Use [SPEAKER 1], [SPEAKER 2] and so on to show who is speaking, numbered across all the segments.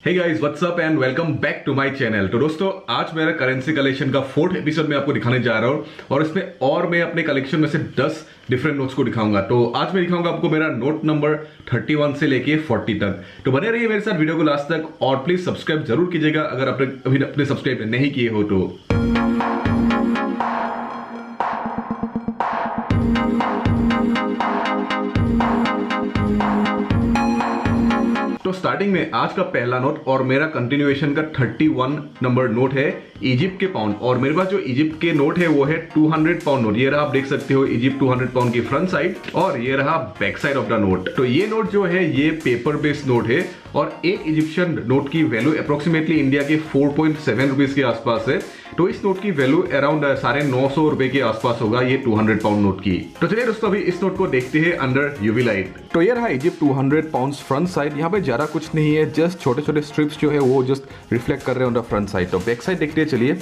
[SPEAKER 1] Hey guys what's up and welcome back to my channel. तो दोस्तों आज मेरा करेंसी कलेक्शन का 4th एपिसोड में आपको दिखाने जा रहा हूँ और इसमें और मैं अपने कलेक्शन में से 10 डिफरेंट नोट्स को दिखाऊंगा। तो आज मैं दिखाऊंगा आपको मेरा नोट नंबर 31 से लेके 40 तक। तो बने रहिए मेरे साथ वीडियो को लास्ट तक और प्लीज सब्सक्राइब जरूर कीजिएगा अगर आपने अभी अपने सब्सक्राइब नहीं किए हो तो। तो स्टार्टिंग में आज का पहला नोट और मेरा कंटिन्यूएशन का 31 नंबर नोट है इजिप्ट के पाउंड। और मेरे पास जो इजिप्ट के नोट है वो है 200 पाउंड नोट। ये रहा, आप देख सकते हो इजिप्ट 200 पाउंड की फ्रंट साइड और ये रहा back side of the note. तो ये नोट जो है ये पेपर बेस्ड नोट है और एक इजिप्शियन नोट की वैल्यू अप्रोक्सीमेटली इंडिया के 4.7 रुपीज के आसपास है। तो इस नोट की वैल्यू अराउंड 950 रुपए के आसपास होगा ये 200 पाउंड नोट की। तो चलिए दोस्तों अभी इस नोट को देखते हैं अंडर यूवी लाइट। तो ये रहा इजिप्ट 200 पाउंड फ्रंट साइड। यहाँ पे ज्यादा कुछ नहीं है, जस्ट छोटे छोटे स्ट्रिप्स जो है वो जस्ट रिफ्लेक्ट कर रहे हैं ऑन द फ्रंट साइड। तो बैक साइड देखते हैं चलिए।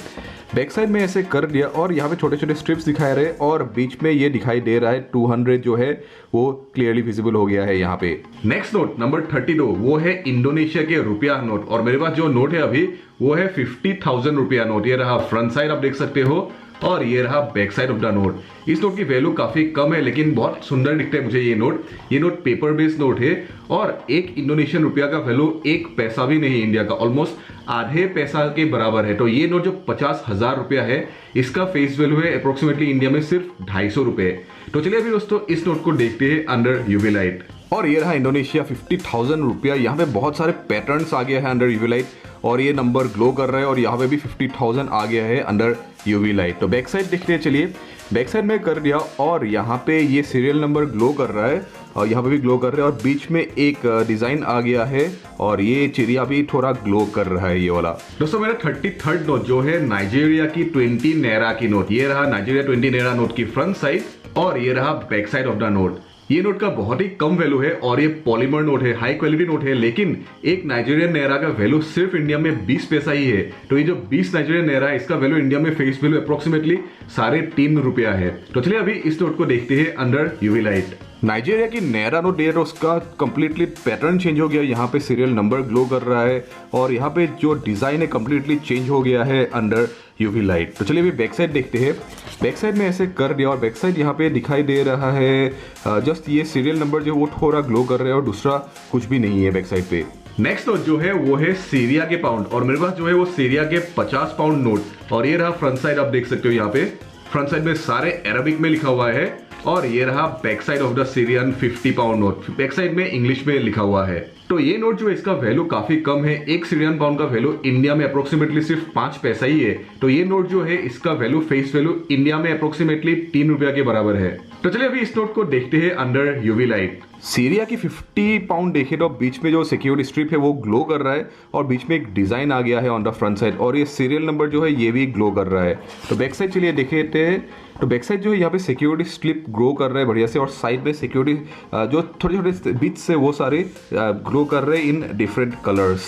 [SPEAKER 1] बैक साइड में ऐसे कर दिया और यहाँ पे छोटे छोटे स्ट्रिप्स दिखाई रहे और बीच में ये दिखाई दे रहा है 200 जो है वो क्लियरली विजिबल हो गया है यहाँ पे। नेक्स्ट नोट नंबर 32 वो है इंडोनेशिया के रुपया नोट और मेरे पास जो नोट है अभी वो है 50,000 रुपया नोट। ये रहा फ्रंट साइड आप देख सकते हो और ये रहा back side of the note. इस नोट की वैल्यू काफी कम है लेकिन बहुत सुंदर दिखता है मुझे ये नोट। ये नोट पेपर बेस्ड नोट है और एक इंडोनेशियन रुपया का वैल्यू 1 पैसा भी नहीं इंडिया का, ऑलमोस्ट आधे पैसा के बराबर है। तो ये नोट जो 50,000 रुपया है इसका फेस वैल्यू है अप्रोक्सीमेटली इंडिया में सिर्फ 250 रुपए। तो चलिए अभी दोस्तों इस नोट को देखते हैं अंडर यूवी लाइट। और ये रहा इंडोनेशिया 50,000 रुपया। यहाँ पे बहुत सारे पैटर्न्स आ गया है अंडर यूवी लाइट और ये नंबर ग्लो कर रहा है और यहाँ पे भी 50,000 आ गया है अंडर यूवी लाइट। तो बैक साइड देखते हैं चलिए। बैक साइड में कर दिया और यहाँ पे ये सीरियल नंबर ग्लो कर रहा है और यहाँ पे भी ग्लो कर रहा है और बीच में एक डिजाइन आ गया है और ये चिड़िया भी थोड़ा ग्लो कर रहा है ये वाला। दोस्तों मेरा 33rd नोट जो है नाइजीरिया की 20 नैरा की नोट। ये रहा नाइजीरिया 20 नैरा नोट की फ्रंट साइड और ये रहा back side of the note. ये नोट का बहुत ही कम वैल्यू है और ये पॉलीमर नोट है, हाई क्वालिटी नोट है, लेकिन एक नाइजीरियन नैरा का वैल्यू सिर्फ इंडिया में 20 पैसा ही है। तो ये जो 20 नाइजीरियन नैरा है इसका वैल्यू इंडिया में फेस वैल्यू अप्रोक्सीमेटली 3.5 रुपया है। तो चलिए अभी इस नोट को देखते हैं अंडर यूवी लाइट। नाइजीरिया की नैरा नोट है उसका कंप्लीटली पैटर्न चेंज हो गया। यहाँ पे सीरियल नंबर ग्लो कर रहा है और यहाँ पे जो डिजाइन है कंप्लीटली चेंज हो गया है अंडर यूवी लाइट। तो चलिए अभी बैक साइड देखते हैं। बैक साइड में ऐसे कर दिया और बैक साइड यहाँ पे दिखाई दे रहा है जस्ट ये सीरियल नंबर जो वो थोड़ा ग्लो कर रहा है और दूसरा कुछ भी नहीं है बैक साइड पे। नेक्स्ट नोट जो है वो है सीरिया के पाउंड और मेरे पास जो है वो सीरिया के 50 पाउंड नोट और ये रहा फ्रंट साइड आप देख सकते हो। यहाँ पे फ्रंट साइड में सारे अरबिक में लिखा हुआ है और ये रहा back side of the Syrian 50 pound note. Back side में इंग्लिश में लिखा हुआ है। तो ये नोट जो है इसका वैल्यू काफी कम है। एक सीरियन पाउंड का वैल्यू इंडिया में अप्रोक्सीमेटली सिर्फ 5 पैसा ही है। तो ये नोट जो है इसका वैल्यू फेस वैल्यू इंडिया में अप्रोक्सीमेटली 3 रुपया के बराबर है। तो चलिए अभी इस नोट को देखते हैं अंडर यूवी लाइट। सीरिया की 50 पाउंड देखे तो बीच में जो सिक्योरिटी स्ट्रिप है वो ग्लो कर रहा है और बीच में एक डिजाइन आ गया है ऑन द फ्रंट साइड और ये सीरियल नंबर जो है ये भी ग्लो कर रहा है। तो बैक साइड चलिए देखे थे। तो बैक साइड जो है यहाँ पे सिक्योरिटी स्लिप ग्रो कर रहा है बढ़िया से और साइड में सिक्योरिटी जो छोटे छोटे बीच से वो सारे ग्रो कर रहे हैं in different colours.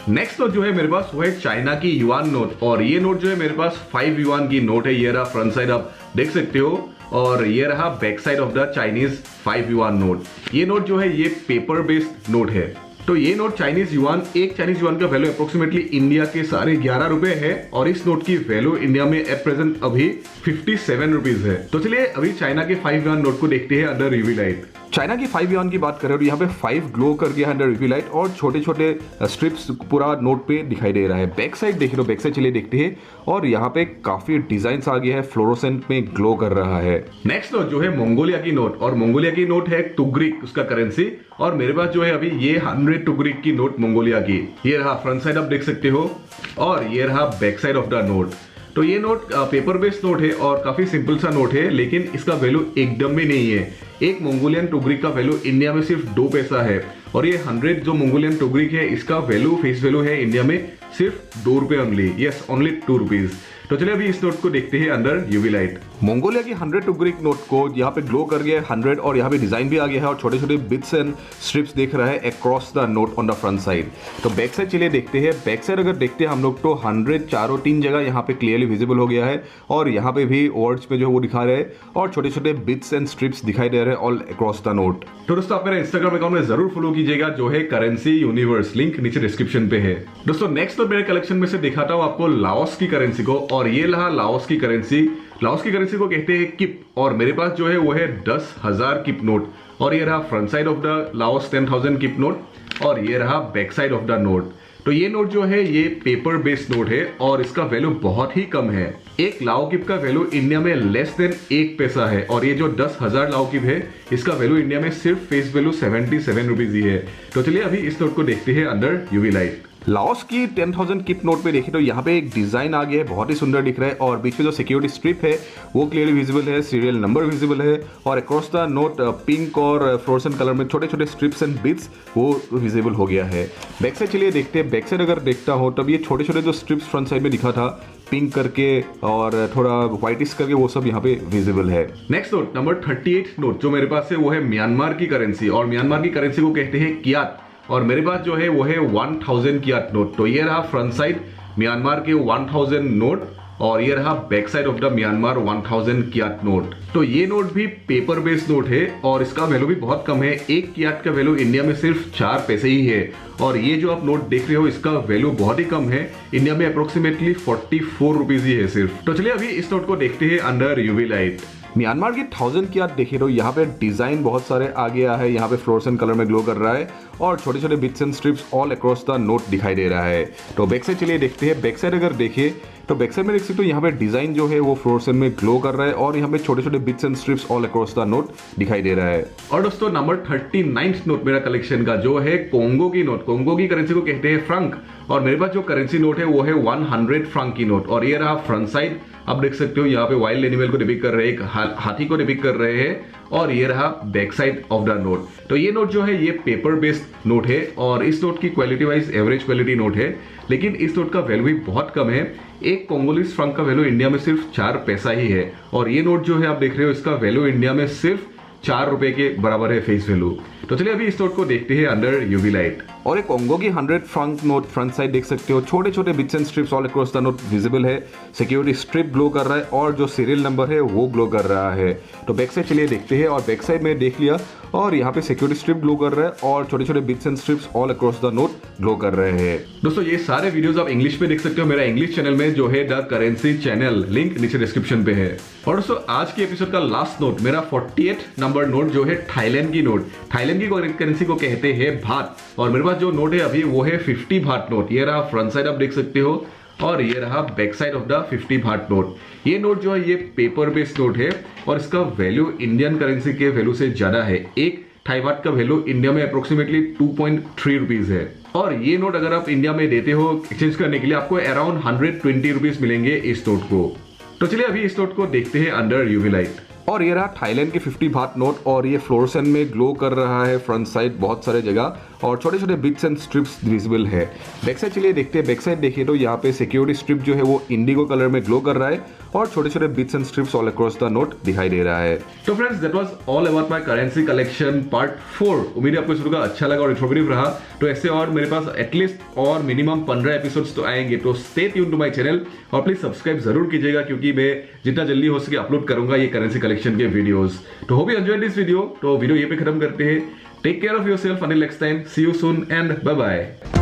[SPEAKER 1] Next note जो है मेरे पास वो है चाइना की युआन नोट और ये नोट जो है मेरे पास 5 युआन की नोट है। ये रहा फ्रंट साइड आप देख सकते हो और ये रहा back side of the Chinese 5 yuan note. ये नोट जो है ये पेपर बेस्ड नोट है। तो ये नोट चाइनीज युआन, एक चाइनीज युआन का वैल्यू अप्रोक्सीमेटली इंडिया के 11.5 रुपए है और इस नोट की वैल्यू इंडिया में एट प्रेजेंट अभी 57 रुपीज है। तो चलिए अभी चाइना के 5 युआन नोट को देखते हैं अंडर यूवी लाइट। चाइना की 5 युआन की बात करें तो यहाँ पे 5 ग्लो कर गया है अंडर यूवी लाइट और छोटे छोटे स्ट्रिप्स पूरा नोट पे दिखाई दे रहा है। बैक साइड देख लो, बैक साइड चलिए देखते हैं और यहाँ पे काफी डिजाइन आ गया है, फ्लोरोसेंट में ग्लो कर रहा है। नेक्स्ट नोट जो है मंगोलिया की नोट और मंगोलिया की नोट है टुग्रिक उसका करेंसी और मेरे पास जो है अभी ये 100 टुग्रिक की नोट मंगोलिया की। ये रहा फ्रंट साइड आप देख सकते हो और ये रहा back side of the note. तो ये नोट पेपर बेस्ड नोट है और काफी सिंपल सा नोट है लेकिन इसका वैल्यू एकदम भी नहीं है। एक मंगोलियन टुग्रिक का वैल्यू इंडिया में सिर्फ 2 पैसा है और ये 100 जो मंगोलियन टुग्रिक है इसका वैल्यू फेस वैल्यू है इंडिया में सिर्फ 2 रुपए ओनली। Yes, only 2 rupees. तो चलिए अभी इस नोट को देखते हैं अंडर यूवी लाइट। मंगोलिया की 100 टुग्रिक नोट को यहाँ पे ग्लो कर गया है 100 और यहाँ पे डिजाइन भी आ गया है और छोटे छोटे बिट्स एंड स्ट्रिप्स देख रहा है across the note on the front side. तो बैक साइड चलिए देखते हैं। बैक साइड अगर देखते हैं हम लोग तो 100 चारों 3 जगह यहाँ पे क्लियरली विजिबल हो गया है और यहाँ पे भी वर्ड्स में जो वो दिखा रहे हैं और छोटे छोटे बिट्स एंड स्ट्रिप्स दिखाई दे है ऑल अक्रॉस द नोट। तो दोस्तों आप मेरा इंस्टाग्राम अकाउंट में जरूर फॉलो कीजिएगा, जो है करेंसी यूनिवर्स, लिंक नीचे डिस्क्रिप्शन पे है। दोस्तों नेक्स्ट तो मेरे कलेक्शन में से दिखाता हूँ आपको लाओस की करेंसी को, और ये रहा लाओस की करेंसी। लाओस की करेंसी को कहते हैं किप, और मेरे पास जो है वो है 10,000 किप नोट, और ये रहा front side of the Laos 10,000 keep note, और ये रहा back side of the note. तो ये नोट जो है ये पेपर बेस्ड नोट है और इसका वैल्यू बहुत ही कम है। एक लाओ किप का वैल्यू इंडिया में लेस देन 1 पैसा है, और ये जो 10,000 लाओ किप है इसका वैल्यू इंडिया में सिर्फ फेस वैल्यू 77 रुपीज ही है। तो चलिए अभी इस नोट को देखते हैं अंडर यूवी लाइट। लाओस की 10,000 किप नोट पे देखें तो यहाँ पे एक डिजाइन आ गया है, बहुत ही सुंदर दिख रहा है, और बीच में जो सिक्योरिटी स्ट्रिप है वो क्लियरली विजिबल है, सीरियल नंबर विजिबल है, और अक्रॉस द नोट पिंक और फ्लोरेसेंट कलर में छोटे छोटे स्ट्रिप्स एंड बिट्स वो विजिबल हो गया है। बैक साइड चलिए देखते हैं। बैक साइड अगर देखता हो तब ये छोटे छोटे जो स्ट्रिप्स फ्रंट साइड में दिखा था पिंक करके और थोड़ा व्हाइटिश करके, वो सब यहाँ पे विजिबल है। नेक्स्ट नोट नंबर 38 नोट जो मेरे पास है वो है म्यांमार की करेंसी, और म्यांमार की करेंसी को कहते हैं कियात, और मेरे पास जो है वो है 1000 कियात नोट। तो ये रहा फ्रंट साइड म्यांमार के 1000 नोट, और ये रहा back side of the Myanmar 1000 kyat note. तो ये नोट भी पेपर बेस्ड नोट है और इसका वैल्यू भी बहुत कम है। एक कियात का वैल्यू इंडिया में सिर्फ 4 पैसे ही है, और ये जो आप नोट देख रहे हो इसका वैल्यू बहुत ही कम है, इंडिया में अप्रोक्सीमेटली 44 रुपीज ही है सिर्फ। तो चलिए अभी इस नोट को देखते हैं अंडर यूवी लाइट। म्यांमार की 1000 की आप देखे तो यहाँ पे डिजाइन बहुत सारे आ गया है, यहाँ पे फ्लोरेसेंट कलर में ग्लो कर रहा है, और छोटे छोटे bits and strips all across the note दिखाई दे रहा है। तो बैक साइड चलिए देखते हैं। बैक साइड अगर देखें तो बैक साइड में देख सकते हो यहाँ पे डिजाइन जो है वो फ्लोरेसेंट में ग्लो कर रहा है, और यहाँ पे छोटे छोटे bits and strips all across the note दिखाई दे रहा है। और दोस्तों नंबर 39 नोट मेरा कलेक्शन का जो है कोंगो की नोट। कोंगो की करेंसी को कहते हैं फ्रंक, और मेरे पास जो करेंसी नोट है वो है 100 फ्रंक की नोट, और ये रहा फ्रंट साइड। आप देख सकते हो यहाँ पे वाइल्ड एनिमल को डिपिक्ट कर रहे हैं, एक हाथी को डिपिक्ट कर रहे हैं, और ये रहा back side of the note. तो ये नोट जो है ये पेपर बेस्ड नोट है, और इस नोट की quality wise average quality note है, लेकिन इस नोट का वैल्यू भी बहुत कम है। एक कोंगोलीज फ्रंक का वैल्यू इंडिया में सिर्फ 4 पैसा ही है, और ये नोट जो है आप देख रहे हो इसका वैल्यू इंडिया में सिर्फ 4 रुपए के बराबर है फेस वैल्यू। तो चलिए अभी इस नोट को देखते हैं अंडर यूवी लाइट। और एक कोंगो की 100 फ्रंक नोट फ्रंट साइड देख सकते हो, छोटे छोटे bits and strips all across the note visible है, सिक्योरिटी स्ट्रिप ग्लो कर रहा है, और जो सीरियल नंबर है वो ग्लो कर रहा है। तो बैक साइड चलिए देखते हैं, और बैक साइड में देख लिया, और यहाँ पे सिक्योरिटी स्ट्रिप ग्लो कर रहा है, और छोटे छोटे bits and strips all across the note glow कर रहे हैं। दोस्तों ये सारे वीडियोस आप इंग्लिश में देख सकते हो मेरा इंग्लिश चैनल में, जो है द करेंसी चैनल, लिंक नीचे डिस्क्रिप्शन पे है। और दोस्तों आज के एपिसोड का लास्ट नोट मेरा 48 नंबर नोट जो है थाईलैंड की नोट। थाईलैंड की करेंसी को कहते हैं भात, और मेरे पास जो नोट है अभी वो है 50 भात नोट। ये रहा फ्रंट साइड आप देख सकते हो, और ये रहा बैक साइड ऑफ द 50 भात नोट। ये नोट जो है ये पेपर बेस्ड नोट है, और इसका वैल्यू इंडियन करेंसी के वैल्यू से ज्यादा है। एक थाई बात का वैल्यू इंडिया में अप्रोक्सीमेटली 2.3 रुपीज है, और ये नोट अगर आप इंडिया में देते हो एक्सचेंज करने के लिए आपको अराउंड 120 रुपीज मिलेंगे इस नोट को। तो चलिए अभी इस नोट को देखते हैं अंडर यूवी लाइट। और ये रहा थाईलैंड की 50 भात नोट, और ये फ्लोरेसेंट में ग्लो कर रहा है फ्रंट साइड बहुत सारे जगह, और छोटे छोटे बिट्स एंड स्ट्रिप्स विजिबल है। बैक साइड चलिए देखते हैं। बैक साइड देखिए तो यहाँ पे सिक्योरिटी स्ट्रिप जो है वो इंडिगो कलर में ग्लो कर रहा है, और छोटे छोटे bits and strips all across the note दिखाई दे रहा है। तो friends that was all about my currency collection part 4। उम्मीद है आपको इस वीडियो का अच्छा लगा और इन्फॉर्मेटिव रहा। तो ऐसे और मेरे पास एटलीस्ट और मिनिमम 15 एपिसोड्स तो आएंगे, तो stay tune to my channel, और प्लीज सब्सक्राइब जरूर कीजिएगा, क्योंकि मैं जितना जल्दी हो सके अपलोड करूंगा ये करेंसी कलेक्शन के वीडियोस। तो hope you enjoyed this video. तो वीडियो ये पे खत्म करते हैं। Take care of yourself, until next time, see you soon and bye bye.